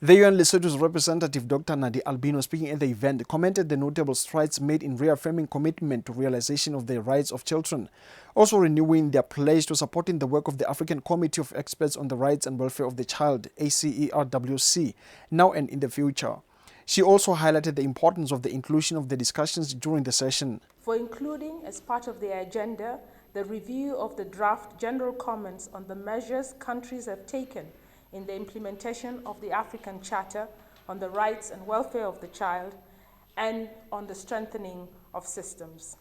The UN Lesotho's representative, Dr. Nadi Albino, speaking at the event, commented the notable strides made in reaffirming commitment to realization of the rights of children, also renewing their pledge to supporting the work of the African Committee of Experts on the Rights and Welfare of the Child, ACERWC, now and in the future. She also highlighted the importance of the inclusion of the discussions during the session. For including as part of their agenda the review of the draft general comments on the measures countries have taken in the implementation of the African Charter on the Rights and Welfare of the Child and on the strengthening of systems.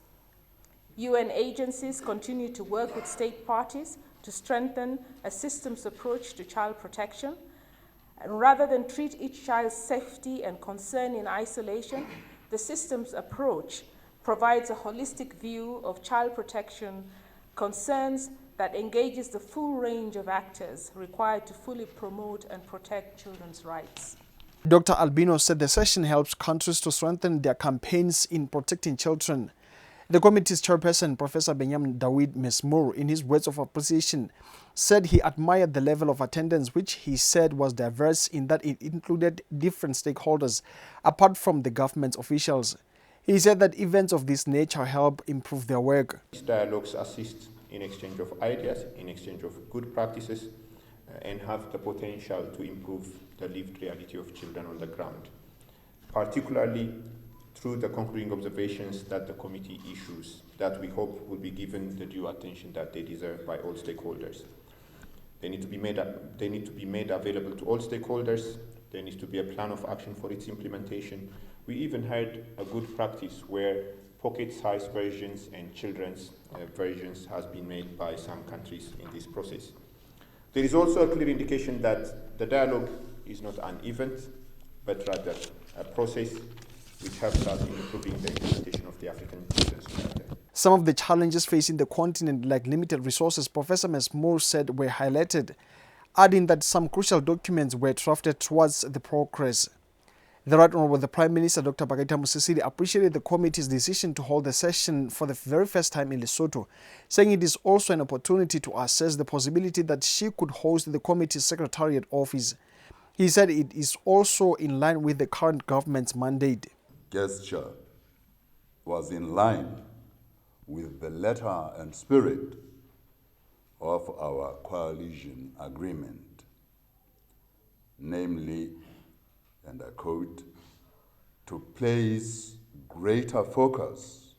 UN agencies continue to work with state parties to strengthen a systems approach to child protection. And rather than treat each child's safety and concern in isolation, the systems approach provides a holistic view of child protection concerns that engages the full range of actors required to fully promote and protect children's rights. Dr. Albino said the session helps countries to strengthen their campaigns in protecting children. The committee's chairperson, Professor Benjamin Dawid Mesmour, in his words of appreciation, said he admired the level of attendance, which he said was diverse in that it included different stakeholders apart from the government's officials. He said that events of this nature help improve their work. These dialogues assist in exchange of ideas, in exchange of good practices, and have the potential to improve the lived reality of children on the ground, particularly through the concluding observations that the committee issues that we hope will be given the due attention that they deserve by all stakeholders. They need to be made available to all stakeholders. There needs to be a plan of action for its implementation. We even had a good practice where pocket-sized versions and children's versions has been made by some countries in this process. There is also a clear indication that the dialogue is not an event, but rather a process which helps us in improving the implementation of the African Children's Charter. Some of the challenges facing the continent, like limited resources, Professor Mesmour said were highlighted, adding that some crucial documents were drafted towards the progress. The Right Honourable the Prime Minister, Dr. Bakaita Mosisili, appreciated the committee's decision to hold the session for the very first time in Lesotho, saying it is also an opportunity to assess the possibility that she could host the committee's secretariat office. He said it is also in line with the current government's mandate. Gesture was in line with the letter and spirit of our coalition agreement, namely, and I quote, to place greater focus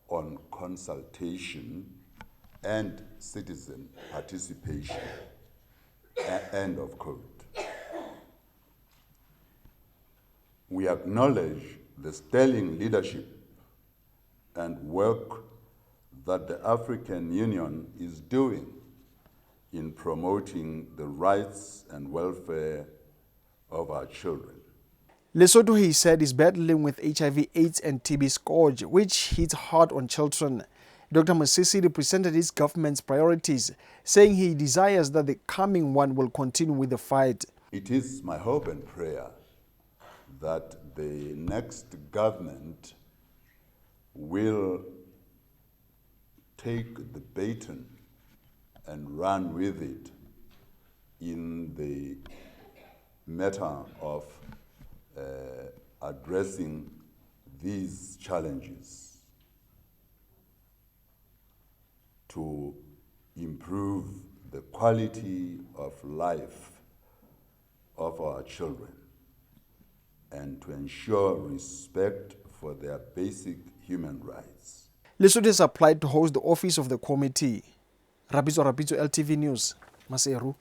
on consultation and citizen participation, end of quote. We acknowledge the sterling leadership and work that the African Union is doing in promoting the rights and welfare of our children. Lesotho, he said, is battling with HIV, AIDS and TB scourge, which hits hard on children. Dr. Mosisili presented his government's priorities, saying he desires that the coming one will continue with the fight. It is my hope and prayer that the next government will take the baton and run with it in the matter of addressing these challenges to improve the quality of life of our children and to ensure respect for their basic human rights. Lesotho has applied to host the office of the committee. Rapizo, LTV News, Maseru.